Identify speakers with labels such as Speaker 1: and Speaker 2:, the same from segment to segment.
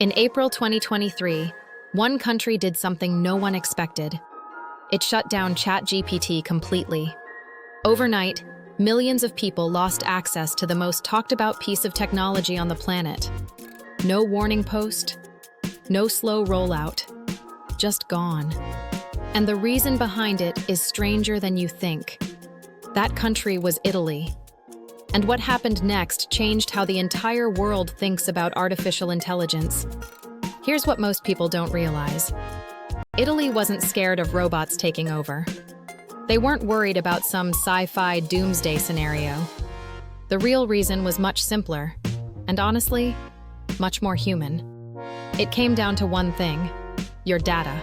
Speaker 1: In April 2023, one country did something no one expected. It shut down ChatGPT completely. Overnight, millions of people lost access to the most talked-about piece of technology on the planet. No warning post, no slow rollout, just gone. And the reason behind it is stranger than you think. That country was Italy. And what happened next changed how the entire world thinks about artificial intelligence. Here's what most people don't realize. Italy wasn't scared of robots taking over. They weren't worried about some sci-fi doomsday scenario. The real reason was much simpler, and honestly, much more human. It came down to one thing: your data.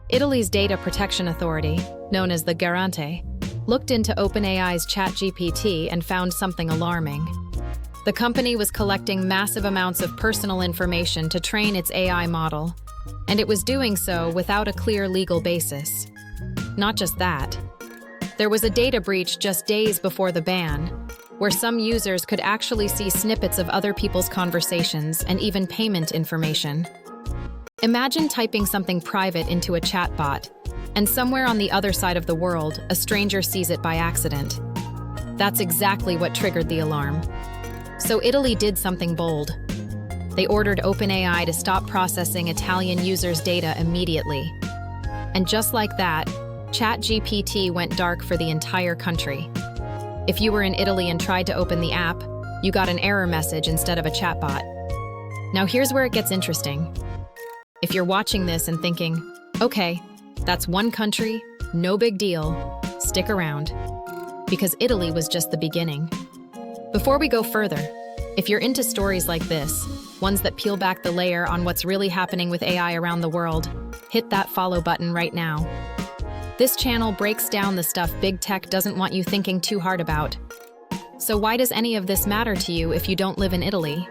Speaker 1: Italy's Data Protection Authority, known as the Garante, looked into OpenAI's ChatGPT and found something alarming. The company was collecting massive amounts of personal information to train its AI model, and it was doing so without a clear legal basis. Not just that. There was a data breach just days before the ban, where some users could actually see snippets of other people's conversations and even payment information. Imagine typing something private into a chatbot, and somewhere on the other side of the world, a stranger sees it by accident. That's exactly what triggered the alarm. So Italy did something bold. They ordered OpenAI to stop processing Italian users' data immediately. And just like that, ChatGPT went dark for the entire country. If you were in Italy and tried to open the app, you got an error message instead of a chatbot. Now here's where it gets interesting. If you're watching this and thinking, okay, that's one country, no big deal, stick around. Because Italy was just the beginning. Before we go further, if you're into stories like this, ones that peel back the layer on what's really happening with AI around the world, hit that follow button right now. This channel breaks down the stuff big tech doesn't want you thinking too hard about. So why does any of this matter to you if you don't live in Italy?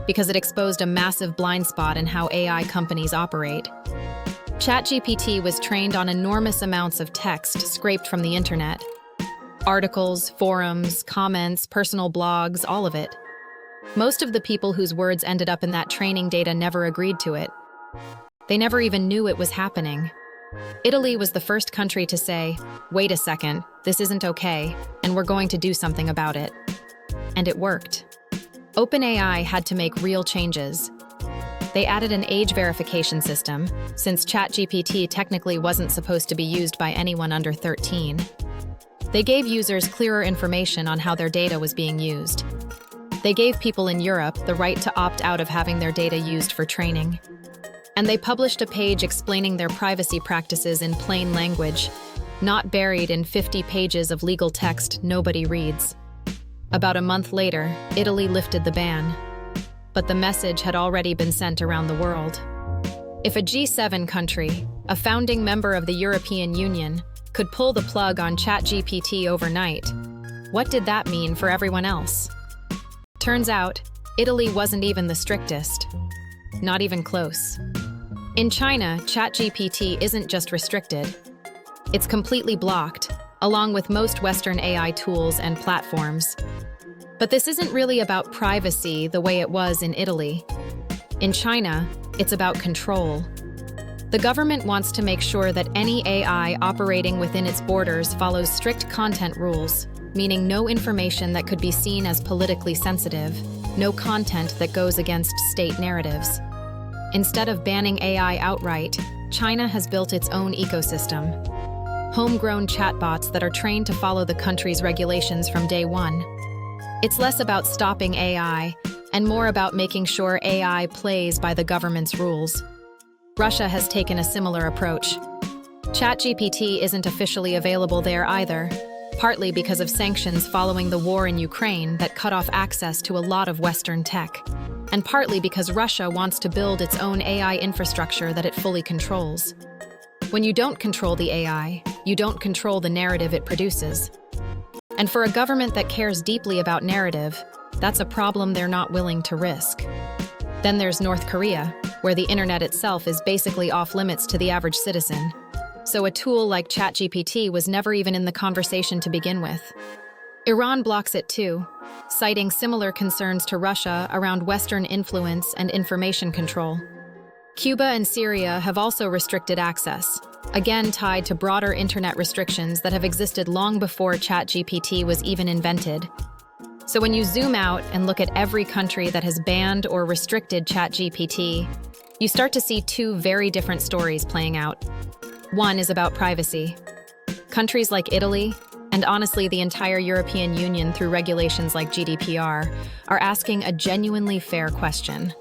Speaker 1: Because it exposed a massive blind spot in how AI companies operate. ChatGPT was trained on enormous amounts of text scraped from the internet. Articles, forums, comments, personal blogs, all of it. Most of the people whose words ended up in that training data never agreed to it. They never even knew it was happening. Italy was the first country to say, wait a second, this isn't okay, and we're going to do something about it. And it worked. OpenAI had to make real changes. They added an age verification system, since ChatGPT technically wasn't supposed to be used by anyone under 13. They gave users clearer information on how their data was being used. They gave people in Europe the right to opt out of having their data used for training. And they published a page explaining their privacy practices in plain language, not buried in 50 pages of legal text nobody reads. About a month later, Italy lifted the ban. But the message had already been sent around the world. If a G7 country, a founding member of the European Union, could pull the plug on ChatGPT overnight, what did that mean for everyone else? Turns out, Italy wasn't even the strictest. Not even close. In China, ChatGPT isn't just restricted. It's completely blocked, along with most Western AI tools and platforms. But this isn't really about privacy the way it was in Italy. In China, it's about control. The government wants to make sure that any AI operating within its borders follows strict content rules, meaning no information that could be seen as politically sensitive, no content that goes against state narratives. Instead of banning AI outright, China has built its own ecosystem. Homegrown chatbots that are trained to follow the country's regulations from day one. It's less about stopping AI and more about making sure AI plays by the government's rules. Russia has taken a similar approach. ChatGPT isn't officially available there either, partly because of sanctions following the war in Ukraine that cut off access to a lot of Western tech, and partly because Russia wants to build its own AI infrastructure that it fully controls. When you don't control the AI, you don't control the narrative it produces. And for a government that cares deeply about narrative, that's a problem they're not willing to risk. Then there's North Korea, where the internet itself is basically off-limits to the average citizen. So a tool like ChatGPT was never even in the conversation to begin with. Iran blocks it too, citing similar concerns to Russia around Western influence and information control. Cuba and Syria have also restricted access, again tied to broader internet restrictions that have existed long before ChatGPT was even invented. So when you zoom out and look at every country that has banned or restricted ChatGPT, you start to see two very different stories playing out. One is about privacy. Countries like Italy, and honestly the entire European Union through regulations like GDPR, are asking a genuinely fair question.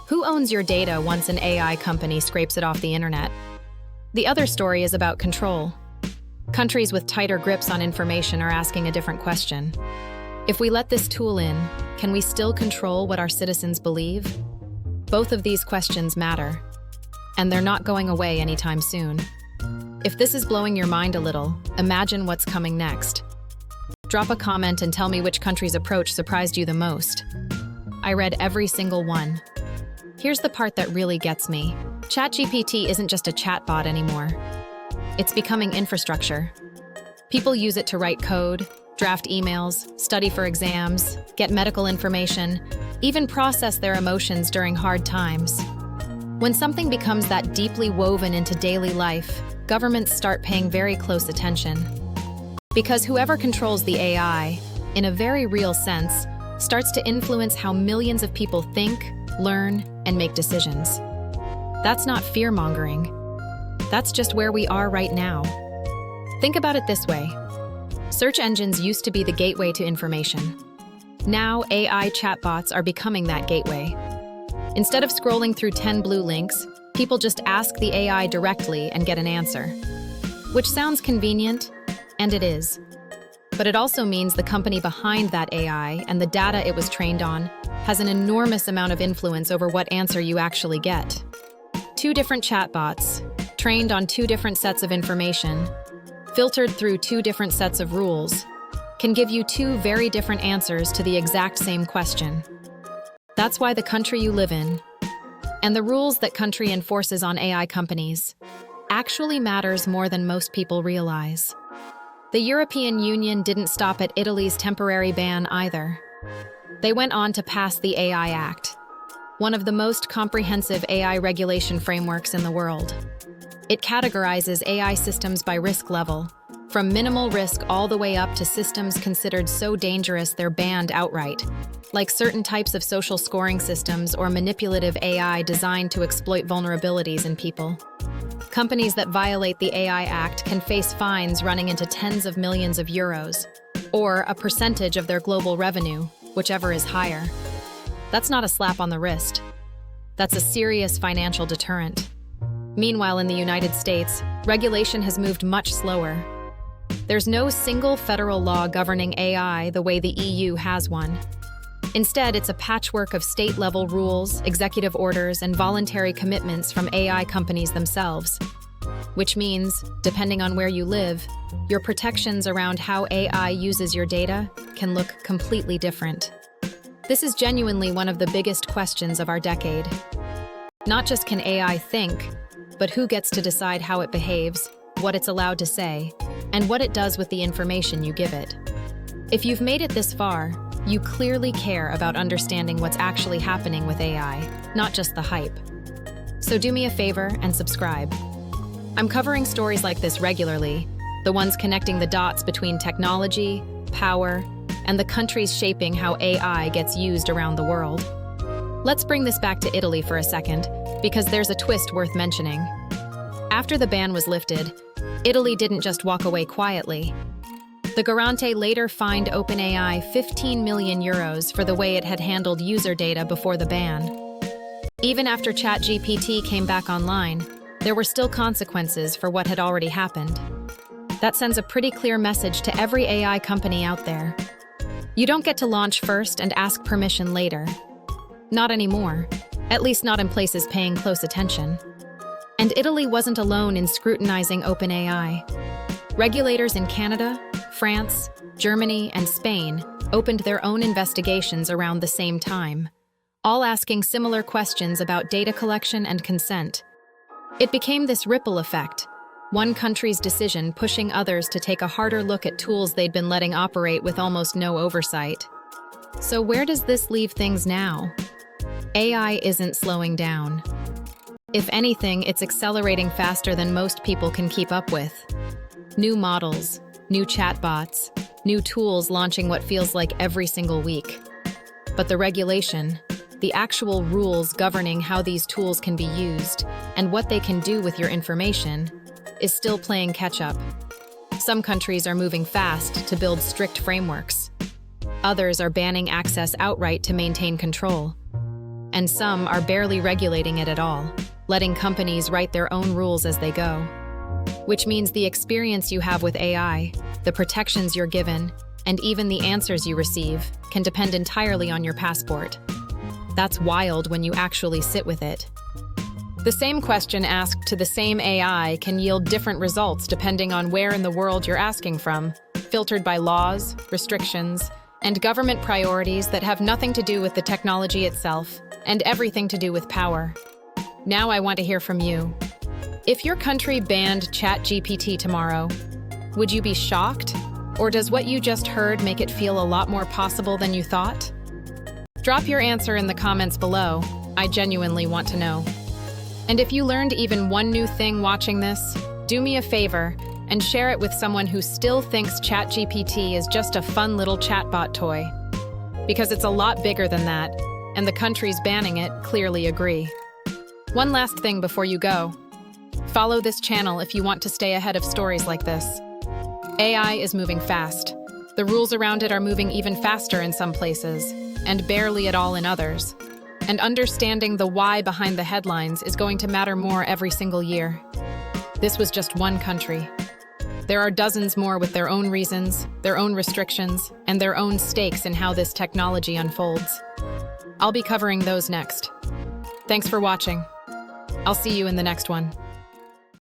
Speaker 1: Who owns your data once an AI company scrapes it off the internet? The other story is about control. Countries with tighter grips on information are asking a different question. If we let this tool in, can we still control what our citizens believe? Both of these questions matter, and they're not going away anytime soon. If this is blowing your mind a little, imagine what's coming next. Drop a comment and tell me which country's approach surprised you the most. I read every single one. Here's the part that really gets me. ChatGPT isn't just a chatbot anymore. It's becoming infrastructure. People use it to write code, draft emails, study for exams, get medical information, even process their emotions during hard times. When something becomes that deeply woven into daily life, governments start paying very close attention. Because whoever controls the AI, in a very real sense, starts to influence how millions of people think, learn, and make decisions. That's not fear-mongering. That's just where we are right now. Think about it this way. Search engines used to be the gateway to information. Now, AI chatbots are becoming that gateway. Instead of scrolling through 10 blue links, people just ask the AI directly and get an answer. Which sounds convenient, and it is. But it also means the company behind that AI and the data it was trained on has an enormous amount of influence over what answer you actually get. Two different chatbots, trained on two different sets of information, filtered through two different sets of rules, can give you two very different answers to the exact same question. That's why the country you live in, and the rules that country enforces on AI companies, actually matters more than most people realize. The European Union didn't stop at Italy's temporary ban either. They went on to pass the AI Act, one of the most comprehensive AI regulation frameworks in the world. It categorizes AI systems by risk level, from minimal risk all the way up to systems considered so dangerous they're banned outright, like certain types of social scoring systems or manipulative AI designed to exploit vulnerabilities in people. Companies that violate the AI Act can face fines running into tens of millions of euros, or a percentage of their global revenue, whichever is higher. That's not a slap on the wrist. That's a serious financial deterrent. Meanwhile, in the United States, regulation has moved much slower. There's no single federal law governing AI the way the EU has one. Instead, it's a patchwork of state-level rules, executive orders, and voluntary commitments from AI companies themselves. Which means, depending on where you live, your protections around how AI uses your data can look completely different. This is genuinely one of the biggest questions of our decade. Not just can AI think, but who gets to decide how it behaves, what it's allowed to say, and what it does with the information you give it. If you've made it this far, you clearly care about understanding what's actually happening with AI, not just the hype. So do me a favor and subscribe. I'm covering stories like this regularly, the ones connecting the dots between technology, power, and the countries shaping how AI gets used around the world. Let's bring this back to Italy for a second, because there's a twist worth mentioning. After the ban was lifted, Italy didn't just walk away quietly. The Garante later fined OpenAI 15 million euros for the way it had handled user data before the ban. Even after ChatGPT came back online, there were still consequences for what had already happened. That sends a pretty clear message to every AI company out there. You don't get to launch first and ask permission later. Not anymore, at least not in places paying close attention. And Italy wasn't alone in scrutinizing OpenAI. Regulators in Canada, France, Germany, and Spain opened their own investigations around the same time, all asking similar questions about data collection and consent. It became this ripple effect, one country's decision pushing others to take a harder look at tools they'd been letting operate with almost no oversight. So where does this leave things now? AI isn't slowing down. If anything, it's accelerating faster than most people can keep up with. New models, new chatbots, new tools launching what feels like every single week. But the regulation, the actual rules governing how these tools can be used and what they can do with your information, is still playing catch-up. Some countries are moving fast to build strict frameworks. Others are banning access outright to maintain control. And some are barely regulating it at all, letting companies write their own rules as they go. Which means the experience you have with AI, the protections you're given, and even the answers you receive can depend entirely on your passport. That's wild when you actually sit with it. The same question asked to the same AI can yield different results depending on where in the world you're asking from, filtered by laws, restrictions, and government priorities that have nothing to do with the technology itself and everything to do with power. Now I want to hear from you. If your country banned ChatGPT tomorrow, would you be shocked? Or does what you just heard make it feel a lot more possible than you thought? Drop your answer in the comments below. I genuinely want to know. And if you learned even one new thing watching this, do me a favor and share it with someone who still thinks ChatGPT is just a fun little chatbot toy. Because it's a lot bigger than that, and the countries banning it clearly agree. One last thing before you go. Follow this channel if you want to stay ahead of stories like this. AI is moving fast. The rules around it are moving even faster in some places, and barely at all in others. And understanding the why behind the headlines is going to matter more every single year. This was just one country. There are dozens more with their own reasons, their own restrictions, and their own stakes in how this technology unfolds. I'll be covering those next. Thanks for watching. I'll see you in the next one.